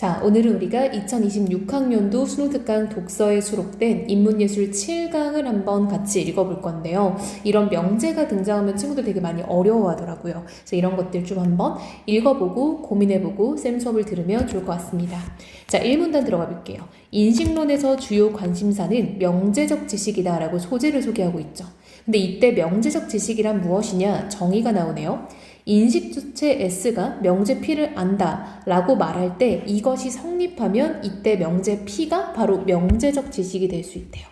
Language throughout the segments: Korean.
자, 오늘은 우리가 2026학년도 수능특강 독서에 수록된 인문예술 7강을 한번 같이 읽어볼 건데요. 이런 명제가 등장하면 친구들 되게 많이 어려워하더라고요. 그래서 이런 것들 좀 한번 읽어보고 고민해보고 쌤 수업을 들으면 좋을 것 같습니다. 자, 1문단 들어가 볼게요. 인식론에서 주요 관심사는 명제적 지식이다 라고 소재를 소개하고 있죠. 근데 이때 명제적 지식이란 무엇이냐 정의가 나오네요. 인식 주체 S가 명제 P를 안다 라고 말할 때 이것이 성립하면 이때 명제 P가 바로 명제적 지식이 될 수 있대요.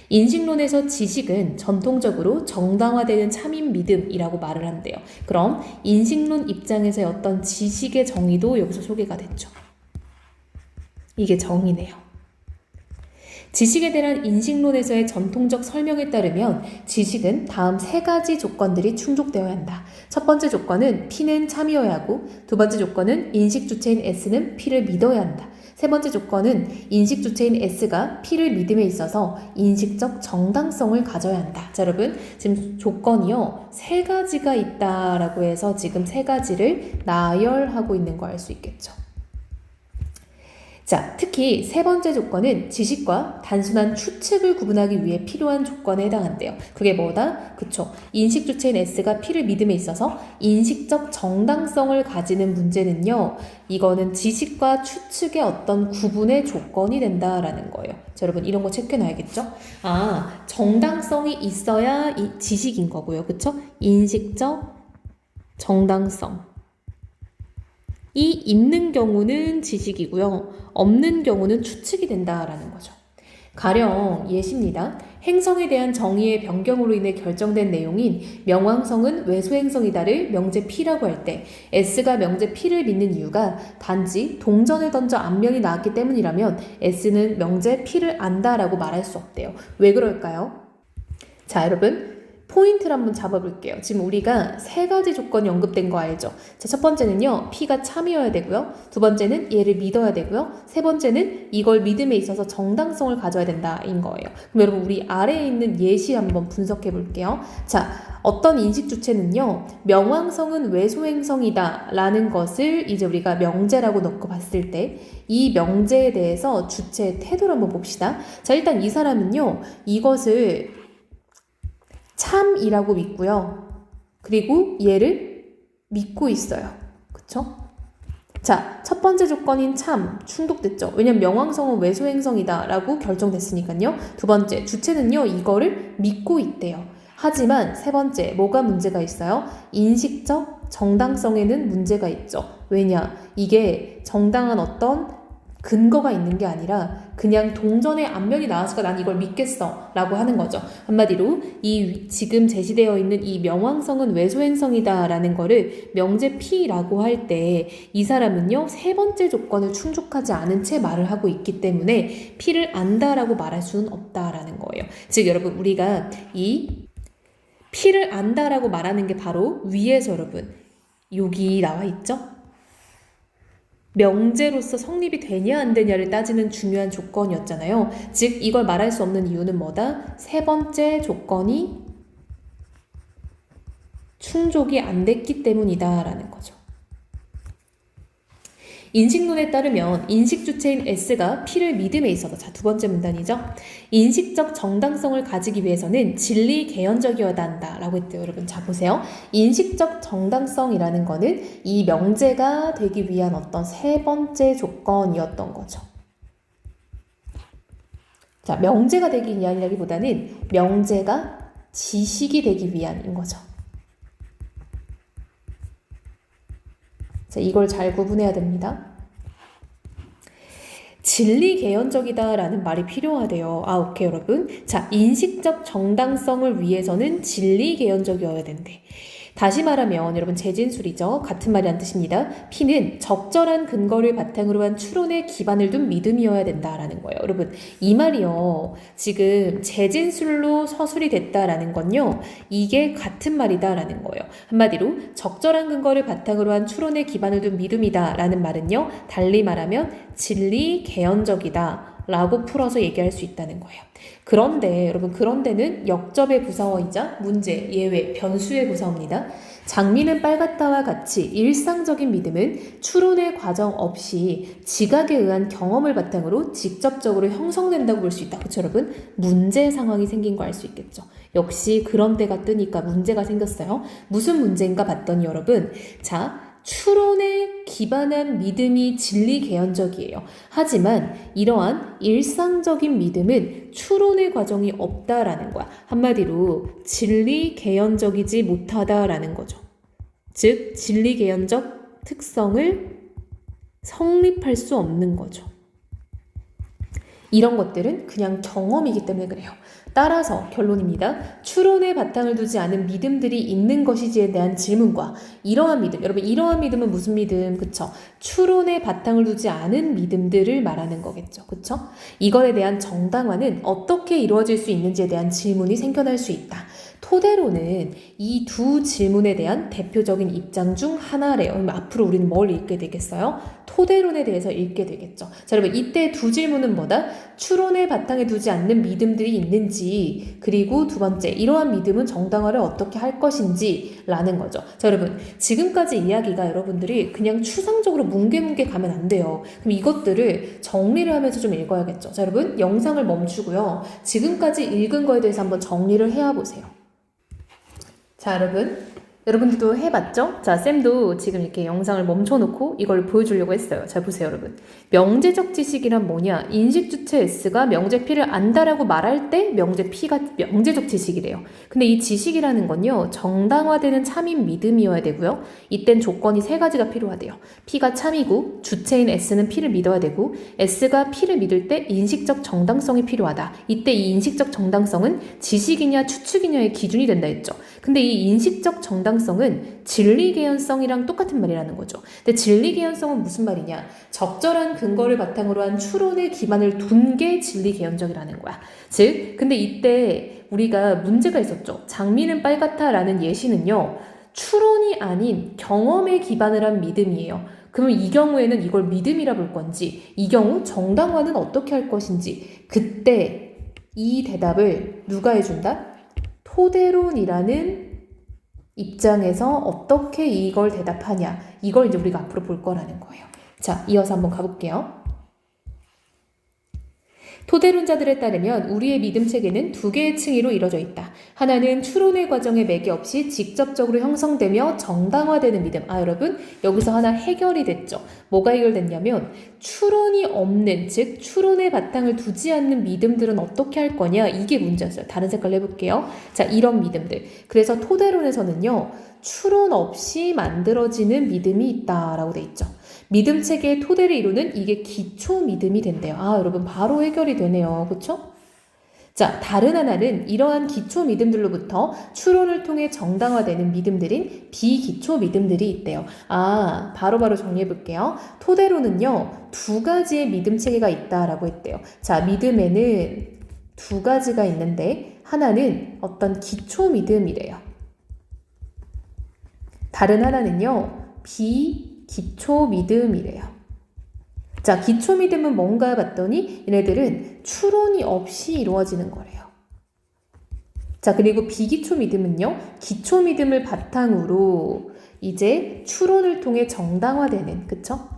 인식론에서 지식은 전통적으로 정당화되는 참인 믿음이라고 말을 한대요. 그럼 인식론 입장에서의 어떤 지식의 정의도 여기서 소개가 됐죠. 이게 정의네요. 지식에 대한 인식론에서의 전통적 설명에 따르면 지식은 다음 세 가지 조건들이 충족되어야 한다. 첫 번째 조건은 P는 참이어야 하고, 두 번째 조건은 인식 주체인 S는 P를 믿어야 한다. 세 번째 조건은 인식 주체인 S가 P를 믿음에 있어서 인식적 정당성을 가져야 한다. 자, 여러분 지금 조건이요 세 가지가 있다라고 해서 지금 세 가지를 나열하고 있는 거 알 수 있겠죠. 자, 특히 세 번째 조건은 지식과 단순한 추측을 구분하기 위해 필요한 조건에 해당한대요. 그게 뭐다? 그쵸. 인식 주체인 S가 P를 믿음에 있어서 인식적 정당성을 가지는 문제는요. 이거는 지식과 추측의 어떤 구분의 조건이 된다라는 거예요. 자, 여러분 이런 거 체크해놔야겠죠? 아, 정당성이 있어야 이 지식인 거고요. 그쵸? 인식적 정당성. 이 있는 경우는 지식이고요. 없는 경우는 추측이 된다라는 거죠. 가령 예시입니다. 행성에 대한 정의의 변경으로 인해 결정된 내용인 명왕성은 외소행성이다를 명제 P라고 할 때 S가 명제 P를 믿는 이유가 단지 동전을 던져 앞면이 나왔기 때문이라면 S는 명제 P를 안다라고 말할 수 없대요. 왜 그럴까요? 자, 여러분 포인트를 한번 잡아볼게요. 지금 우리가 세 가지 조건이 언급된 거 알죠? 자, 첫 번째는요, P가 참이어야 되고요. 두 번째는 얘를 믿어야 되고요. 세 번째는 이걸 믿음에 있어서 정당성을 가져야 된다인 거예요. 그럼 여러분 우리 아래에 있는 예시 한번 분석해 볼게요. 자, 어떤 인식 주체는요, 명왕성은 외소행성이다 라는 것을 이제 우리가 명제라고 넣고 봤을 때 이 명제에 대해서 주체의 태도를 한번 봅시다. 자, 일단 이 사람은요, 이것을 참이라고 믿고요. 그리고 얘를 믿고 있어요. 그쵸? 자, 첫 번째 조건인 참 충족됐죠. 왜냐면 명왕성은 외소행성이다 라고 결정됐으니까요. 두 번째, 주체는요 이거를 믿고 있대요. 하지만 세 번째, 뭐가 문제가 있어요? 인식적 정당성에는 문제가 있죠. 왜냐? 이게 정당한 어떤 근거가 있는 게 아니라 그냥 동전의 앞면이 나왔으니까 난 이걸 믿겠어 라고 하는 거죠. 한마디로 이 지금 제시되어 있는 이 명왕성은 외소행성이다 라는 거를 명제 P라고 할 때 이 사람은요 세 번째 조건을 충족하지 않은 채 말을 하고 있기 때문에 P를 안다라고 말할 수는 없다라는 거예요. 즉 여러분 우리가 이 P를 안다라고 말하는 게 바로 위에서 여러분 여기 나와 있죠? 명제로서 성립이 되냐 안 되냐를 따지는 중요한 조건이었잖아요. 즉 이걸 말할 수 없는 이유는 뭐다? 세 번째 조건이 충족이 안 됐기 때문이다 라는 거죠. 인식론에 따르면 인식 주체인 S가 P를 믿음에 있어서, 자, 두 번째 문단이죠. 인식적 정당성을 가지기 위해서는 진리 개연적이어야 한다 라고 했대요. 여러분 자 보세요. 인식적 정당성이라는 거는 이 명제가 되기 위한 어떤 세 번째 조건이었던 거죠. 자, 명제가 되기 위한이라기보다는 명제가 지식이 되기 위한인 거죠. 자, 이걸 잘 구분해야 됩니다. 진리 개연적이다라는 말이 필요하대요. 아, 오케이 여러분. 자, 인식적 정당성을 위해서는 진리 개연적이어야 된대. 다시 말하면 여러분 재진술이죠. 같은 말이란 뜻입니다. P는 적절한 근거를 바탕으로 한 추론에 기반을 둔 믿음이어야 된다라는 거예요. 여러분 이 말이요. 지금 재진술로 서술이 됐다라는 건요. 이게 같은 말이다라는 거예요. 한마디로 적절한 근거를 바탕으로 한 추론에 기반을 둔 믿음이다라는 말은요. 달리 말하면 진리 개연적이다. 라고 풀어서 얘기할 수 있다는 거예요. 그런데 여러분 그런데는 역접의 부사어이자 문제, 예외, 변수의 부사어입니다. 장미는 빨갛다와 같이 일상적인 믿음은 추론의 과정 없이 지각에 의한 경험을 바탕으로 직접적으로 형성된다고 볼 수 있다. 그렇죠, 여러분? 문제 상황이 생긴 거 알 수 있겠죠. 역시 그런 때가 뜨니까 문제가 생겼어요. 무슨 문제인가 봤더니 여러분, 자, 추론에 기반한 믿음이 진리 개연적이에요. 하지만 이러한 일상적인 믿음은 추론의 과정이 없다라는 거야. 한마디로 진리 개연적이지 못하다라는 거죠. 즉, 진리 개연적 특성을 성립할 수 없는 거죠. 이런 것들은 그냥 경험이기 때문에 그래요. 따라서 결론입니다. 추론에 바탕을 두지 않은 믿음들이 있는 것이지에 대한 질문과 이러한 믿음, 여러분 이러한 믿음은 무슨 믿음? 그쵸? 추론에 바탕을 두지 않은 믿음들을 말하는 거겠죠. 그쵸? 이거에 대한 정당화는 어떻게 이루어질 수 있는지에 대한 질문이 생겨날 수 있다. 토대로는 이 두 질문에 대한 대표적인 입장 중 하나래요. 그럼 앞으로 우리는 뭘 읽게 되겠어요? 토대론에 대해서 읽게 되겠죠. 자, 여러분 이때 두 질문은 뭐다? 추론에 바탕에 두지 않는 믿음들이 있는지, 그리고 두 번째 이러한 믿음은 정당화를 어떻게 할 것인지 라는 거죠. 자, 여러분 지금까지 이야기가 여러분들이 그냥 추상적으로 뭉게뭉게 가면 안 돼요. 그럼 이것들을 정리를 하면서 좀 읽어야겠죠. 자, 여러분 영상을 멈추고요. 지금까지 읽은 거에 대해서 한번 정리를 해야 보세요. 자, 여러분들도 해봤죠? 자, 쌤도 지금 이렇게 영상을 멈춰놓고 이걸 보여주려고 했어요. 자, 보세요, 여러분. 명제적 지식이란 뭐냐? 인식 주체 S가 명제 P를 안다라고 말할 때 명제 P가 명제적 지식이래요. 근데 이 지식이라는 건요, 정당화되는 참인 믿음이어야 되고요. 이땐 조건이 세 가지가 필요하대요. P가 참이고, 주체인 S는 P를 믿어야 되고, S가 P를 믿을 때 인식적 정당성이 필요하다. 이때 이 인식적 정당성은 지식이냐 추측이냐의 기준이 된다 했죠. 근데 이 인식적 정당성은 진리 개연성이랑 똑같은 말이라는 거죠. 근데 진리 개연성은 무슨 말이냐? 적절한 근거를 바탕으로 한 추론의 기반을 둔 게 진리 개연적이라는 거야. 즉, 근데 이때 우리가 문제가 있었죠. 장미는 빨갛다라는 예시는요, 추론이 아닌 경험에 기반을 한 믿음이에요. 그러면 이 경우에는 이걸 믿음이라 볼 건지, 이 경우 정당화는 어떻게 할 것인지, 그때 이 대답을 누가 해준다? 토대론이라는 입장에서 어떻게 이걸 대답하냐, 이걸 이제 우리가 앞으로 볼 거라는 거예요. 자, 이어서 한번 가볼게요. 토대론자들에 따르면 우리의 믿음 체계는 두 개의 층위로 이루어져 있다. 하나는 추론의 과정에 매개 없이 직접적으로 형성되며 정당화되는 믿음. 아, 여러분 여기서 하나 해결이 됐죠. 뭐가 해결됐냐면 추론이 없는, 즉 추론의 바탕을 두지 않는 믿음들은 어떻게 할 거냐, 이게 문제였어요. 다른 색깔로 해볼게요. 자, 이런 믿음들. 그래서 토대론에서는요, 추론 없이 만들어지는 믿음이 있다라고 돼 있죠. 믿음 체계의 토대를 이루는 이게 기초 믿음이 된대요. 아, 여러분 바로 해결이 되네요. 그렇죠? 자, 다른 하나는 이러한 기초 믿음들로부터 추론을 통해 정당화되는 믿음들인 비기초 믿음들이 있대요. 아, 바로바로 정리해 볼게요. 토대로는요, 두 가지의 믿음 체계가 있다라고 했대요. 자, 믿음에는 두 가지가 있는데 하나는 어떤 기초 믿음이래요. 다른 하나는요, 기초 믿음이래요. 자, 기초 믿음은 뭔가 봤더니 얘네들은 추론이 없이 이루어지는 거래요. 자, 그리고 비기초 믿음은요, 기초 믿음을 바탕으로 이제 추론을 통해 정당화되는, 그쵸?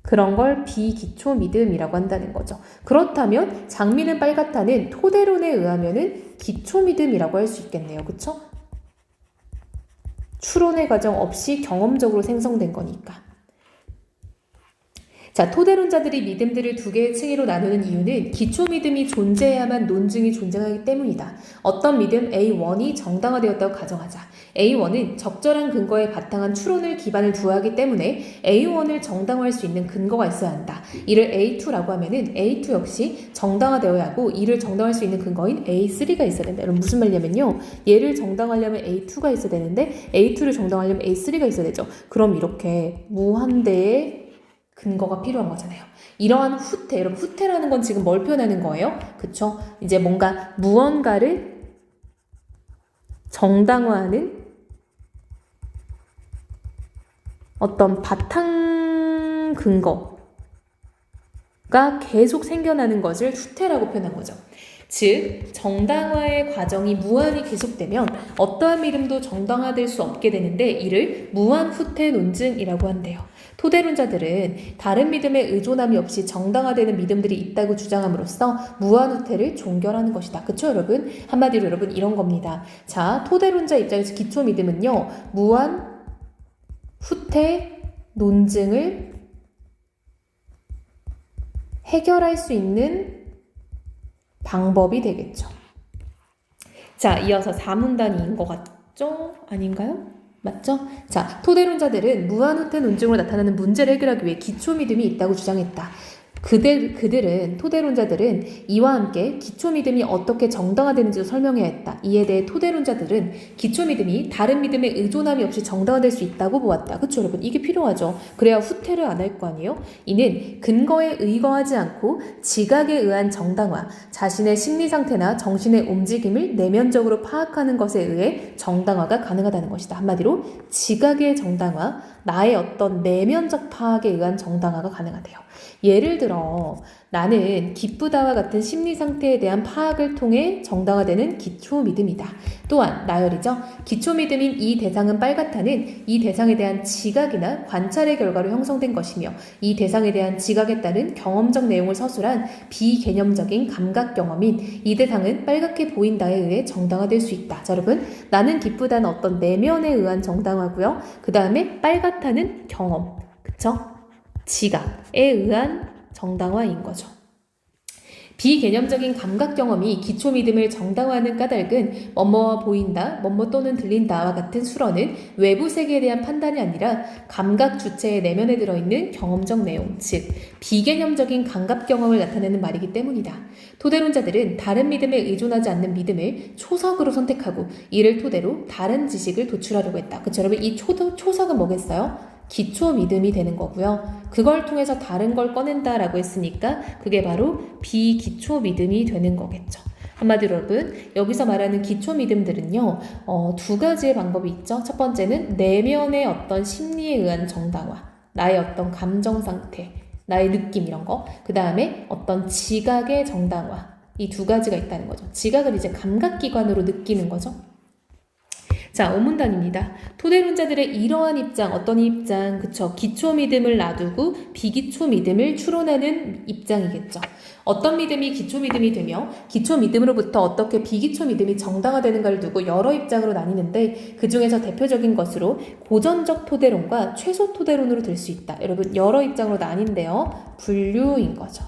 그런 걸 비기초 믿음이라고 한다는 거죠. 그렇다면 장미는 빨갛다는 토대론에 의하면은 기초 믿음이라고 할 수 있겠네요. 그쵸? 추론의 과정 없이 경험적으로 생성된 거니까. 자, 토대론자들이 믿음들을 두 개의 층위로 나누는 이유는 기초 믿음이 존재해야만 논증이 존재하기 때문이다. 어떤 믿음 A1이 정당화되었다고 가정하자. A1은 적절한 근거에 바탕한 추론을 기반을 두어야 하기 때문에 A1을 정당화할 수 있는 근거가 있어야 한다. 이를 A2라고 하면은 A2 역시 정당화되어야 하고 이를 정당화할 수 있는 근거인 A3가 있어야 된다. 여러분 무슨 말이냐면요, 얘를 정당화하려면 A2가 있어야 되는데 A2를 정당화하려면 A3가 있어야 되죠. 그럼 이렇게 무한대의 근거가 필요한 거잖아요. 이러한 후퇴, 여러분 후퇴라는 건 지금 뭘 표현하는 거예요? 그쵸? 이제 뭔가 무언가를 정당화하는 어떤 바탕 근거가 계속 생겨나는 것을 후퇴라고 표현한 거죠. 즉 정당화의 과정이 무한히 계속되면 어떠한 믿음도 정당화될 수 없게 되는데 이를 무한 후퇴 논증이라고 한대요. 토대론자들은 다른 믿음에 의존함이 없이 정당화되는 믿음들이 있다고 주장함으로써 무한 후퇴를 종결하는 것이다. 그쵸 여러분? 한마디로 여러분 이런 겁니다. 자, 토대론자 입장에서 기초 믿음은요, 무한 후퇴 논증을 해결할 수 있는 방법이 되겠죠. 자, 이어서 4문단인 것 같죠? 아닌가요? 맞죠? 자, 토대론자들은 무한후퇴 논증으로 나타나는 문제를 해결하기 위해 기초믿음이 있다고 주장했다. 토대론자들은 이와 함께 기초믿음이 어떻게 정당화되는지도 설명해야 했다. 이에 대해 토대론자들은 기초믿음이 다른 믿음에 의존함이 없이 정당화될 수 있다고 보았다. 그쵸 여러분? 이게 필요하죠. 그래야 후퇴를 안 할 거 아니에요? 이는 근거에 의거하지 않고 지각에 의한 정당화, 자신의 심리상태나 정신의 움직임을 내면적으로 파악하는 것에 의해 정당화가 가능하다는 것이다. 한마디로 지각의 정당화, 나의 어떤 내면적 파악에 의한 정당화가 가능하대요. 예를 들어 나는 기쁘다와 같은 심리 상태에 대한 파악을 통해 정당화되는 기초 믿음이다. 또한 나열이죠. 기초 믿음인 이 대상은 빨갛다는 이 대상에 대한 지각이나 관찰의 결과로 형성된 것이며 이 대상에 대한 지각에 따른 경험적 내용을 서술한 비개념적인 감각 경험인 이 대상은 빨갛게 보인다에 의해 정당화될 수 있다. 자, 여러분, 나는 기쁘다는 어떤 내면에 의한 정당화고요. 그 다음에 빨갛다는 경험, 그쵸? 지각에 의한 정당화인 거죠. 비개념적인 감각 경험이 기초 믿음을 정당화하는 까닭은 뭐뭐와 보인다, 뭐뭐 또는 들린다와 같은 수런은 외부 세계에 대한 판단이 아니라 감각 주체의 내면에 들어있는 경험적 내용, 즉 비개념적인 감각 경험을 나타내는 말이기 때문이다. 토대론자들은 다른 믿음에 의존하지 않는 믿음을 초석으로 선택하고 이를 토대로 다른 지식을 도출하려고 했다. 그쵸 여러분? 이 초석은 뭐겠어요? 기초 믿음이 되는 거고요. 그걸 통해서 다른 걸 꺼낸다라고 했으니까 그게 바로 비기초 믿음이 되는 거겠죠. 한마디로 여러분, 여기서 말하는 기초 믿음들은요, 두 가지의 방법이 있죠. 첫 번째는 내면의 어떤 심리에 의한 정당화, 나의 어떤 감정 상태, 나의 느낌 이런 거. 그 다음에 어떤 지각의 정당화. 이 두 가지가 있다는 거죠. 지각을 이제 감각기관으로 느끼는 거죠. 자, 5문단입니다. 토대론자들의 이러한 입장, 어떤 입장, 그쵸? 기초 믿음을 놔두고 비기초 믿음을 추론하는 입장이겠죠. 어떤 믿음이 기초 믿음이 되며 기초 믿음으로부터 어떻게 비기초 믿음이 정당화되는가를 두고 여러 입장으로 나뉘는데 그 중에서 대표적인 것으로 고전적 토대론과 최소 토대론으로 들 수 있다. 여러분, 여러 입장으로 나뉜데요. 분류인 거죠.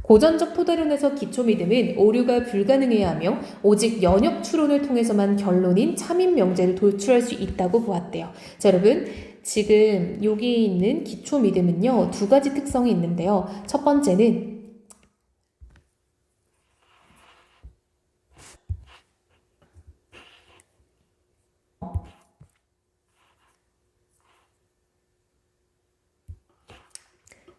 고전적 토대론에서 기초 믿음은 오류가 불가능해야 하며 오직 연역 추론을 통해서만 결론인 참인 명제를 도출할 수 있다고 보았대요. 자, 여러분, 지금 여기 있는 기초 믿음은요, 두 가지 특성이 있는데요. 첫 번째는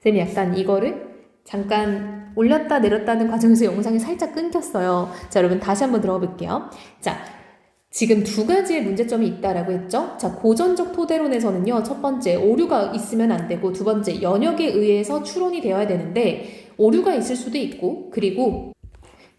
쌤이 약간 이거를 잠깐 올렸다 내렸다는 과정에서 영상이 살짝 끊겼어요. 자, 여러분 다시 한번 들어가 볼게요. 자, 지금 두 가지의 문제점이 있다라고 했죠. 자, 고전적 토대론에서는요, 첫 번째 오류가 있으면 안 되고 두 번째 연역에 의해서 추론이 되어야 되는데 오류가 있을 수도 있고 그리고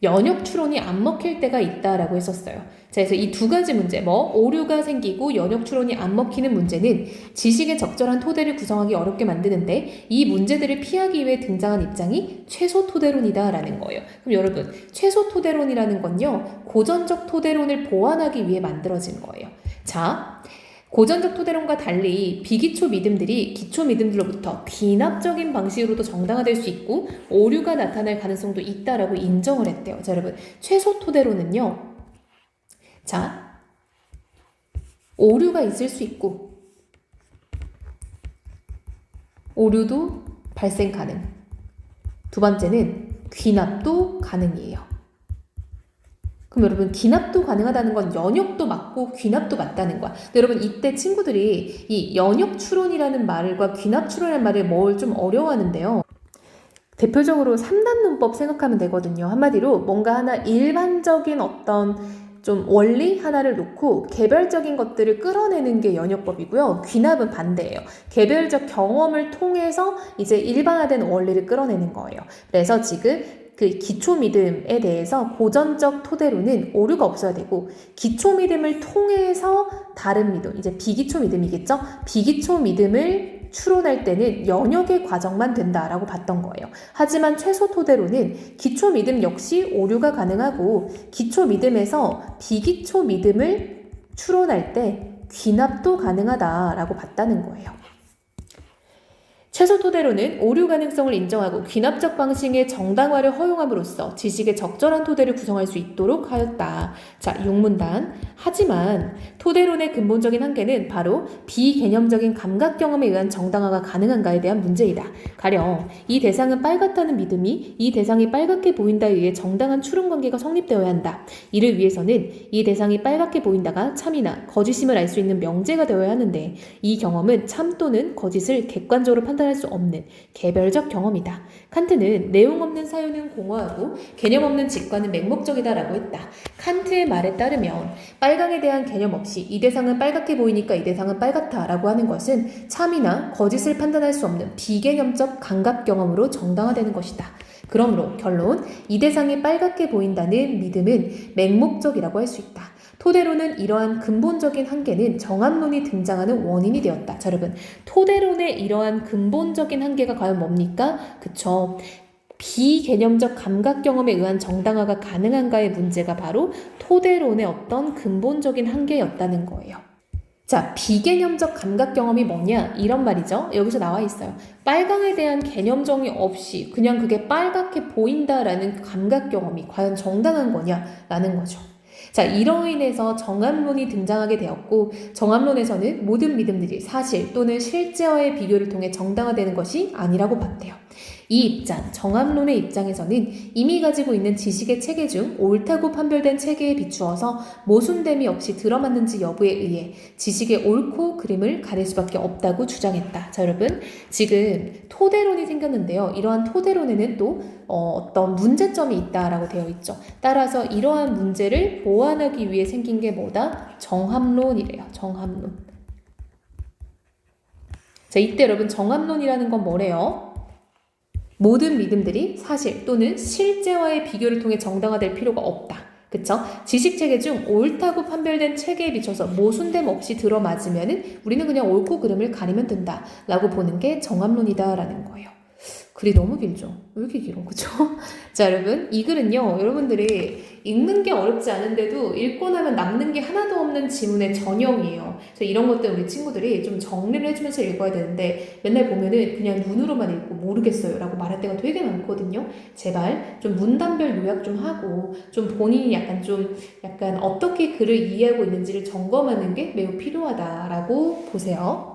연역 추론이 안 먹힐 때가 있다라고 했었어요. 자, 그래서 이 두 가지 문제, 오류가 생기고 연역 추론이 안 먹히는 문제는 지식의 적절한 토대를 구성하기 어렵게 만드는데 이 문제들을 피하기 위해 등장한 입장이 최소 토대론이다라는 거예요. 그럼 여러분, 최소 토대론이라는 건요, 고전적 토대론을 보완하기 위해 만들어진 거예요. 자, 고전적 토대론과 달리 비기초 믿음들이 기초 믿음들로부터 귀납적인 방식으로도 정당화될 수 있고 오류가 나타날 가능성도 있다라고 인정을 했대요. 자, 여러분, 최소 토대론은요, 자, 오류가 있을 수 있고 오류도 발생 가능. 두 번째는 귀납도 가능이에요. 그럼 여러분, 귀납도 가능하다는 건 연역도 맞고 귀납도 맞다는 거야. 근데 여러분, 이때 친구들이 이 연역 추론이라는 말과 귀납 추론이라는 말을 뭘 좀 어려워하는데요. 대표적으로 3단 문법 생각하면 되거든요. 한마디로 뭔가 하나 일반적인 어떤 좀 원리 하나를 놓고 개별적인 것들을 끌어내는 게 연역법이고요. 귀납은 반대예요. 개별적 경험을 통해서 이제 일반화된 원리를 끌어내는 거예요. 그래서 지금 그 기초 믿음에 대해서 고전적 토대로는 오류가 없어야 되고 기초 믿음을 통해서 다른 믿음, 이제 비기초 믿음이겠죠? 비기초 믿음을 추론할 때는 연역의 과정만 된다라고 봤던 거예요. 하지만 최소 토대로는 기초 믿음 역시 오류가 가능하고 기초 믿음에서 비기초 믿음을 추론할 때 귀납도 가능하다라고 봤다는 거예요. 최소 토대로는 오류 가능성을 인정하고 귀납적 방식의 정당화를 허용함으로써 지식의 적절한 토대를 구성할 수 있도록 하였다. 자, 6문단. 하지만 토대론의 근본적인 한계는 바로 비개념적인 감각 경험에 의한 정당화가 가능한가에 대한 문제이다. 가령 이 대상은 빨갛다는 믿음이 이 대상이 빨갛게 보인다에 의해 정당한 추론 관계가 성립되어야 한다. 이를 위해서는 이 대상이 빨갛게 보인다가 참이나 거짓임을 알 수 있는 명제가 되어야 하는데 이 경험은 참 또는 거짓을 객관적으로 판단할 수 없는 개별적 경험이다. 칸트는 내용 없는 사유는 공허하고 개념 없는 직관은 맹목적이다라고 했다. 칸트의 말에 따르면 빨강에 대한 개념 없이 이 대상은 빨갛게 보이니까 이 대상은 빨갛다라고 하는 것은 참이나 거짓을 판단할 수 없는 비개념적 감각 경험으로 정당화되는 것이다. 그러므로 결론, 이 대상이 빨갛게 보인다는 믿음은 맹목적이라고 할 수 있다. 토대로는 이러한 근본적인 한계는 정합론이 등장하는 원인이 되었다. 자, 여러분, 토대론의 이러한 근본적인 한계가 과연 뭡니까? 그쵸. 비개념적 감각 경험에 의한 정당화가 가능한가의 문제가 바로 토대론의 어떤 근본적인 한계였다는 거예요. 자, 비개념적 감각 경험이 뭐냐? 이런 말이죠. 여기서 나와 있어요. 빨강에 대한 개념정의 없이 그냥 그게 빨갛게 보인다라는 감각 경험이 과연 정당한 거냐라는 거죠. 자, 이로 인해서 정합론이 등장하게 되었고 정합론에서는 모든 믿음들이 사실 또는 실제와의 비교를 통해 정당화되는 것이 아니라고 봤대요. 이 입장, 정합론의 입장에서는 이미 가지고 있는 지식의 체계 중 옳다고 판별된 체계에 비추어서 모순됨이 없이 들어맞는지 여부에 의해 지식의 옳고 그름을 가릴 수밖에 없다고 주장했다. 자, 여러분, 지금 토대론이 생겼는데요. 이러한 토대론에는 또 어떤 문제점이 있다라고 되어 있죠. 따라서 이러한 문제를 보완하기 위해 생긴 게 뭐다? 정합론이래요. 정합론. 자, 이때 여러분 정합론이라는 건 뭐래요? 모든 믿음들이 사실 또는 실제와의 비교를 통해 정당화될 필요가 없다. 그쵸? 지식체계 중 옳다고 판별된 체계에 비춰서 모순됨 없이 들어맞으면 우리는 그냥 옳고 그름을 가리면 된다 라고 보는 게 정합론이다라는 거예요. 글이 너무 길죠? 왜 이렇게 길어? 그쵸? 자, 여러분, 이 글은요, 여러분들이 읽는 게 어렵지 않은데도 읽고 나면 남는 게 하나도 없는 지문의 전형이에요. 그래서 이런 것들 우리 친구들이 좀 정리를 해주면서 읽어야 되는데 맨날 보면은 그냥 눈으로만 읽고 모르겠어요 라고 말할 때가 되게 많거든요. 제발 좀 문단별 요약 좀 하고 좀 본인이 약간 어떻게 글을 이해하고 있는지를 점검하는 게 매우 필요하다라고 보세요.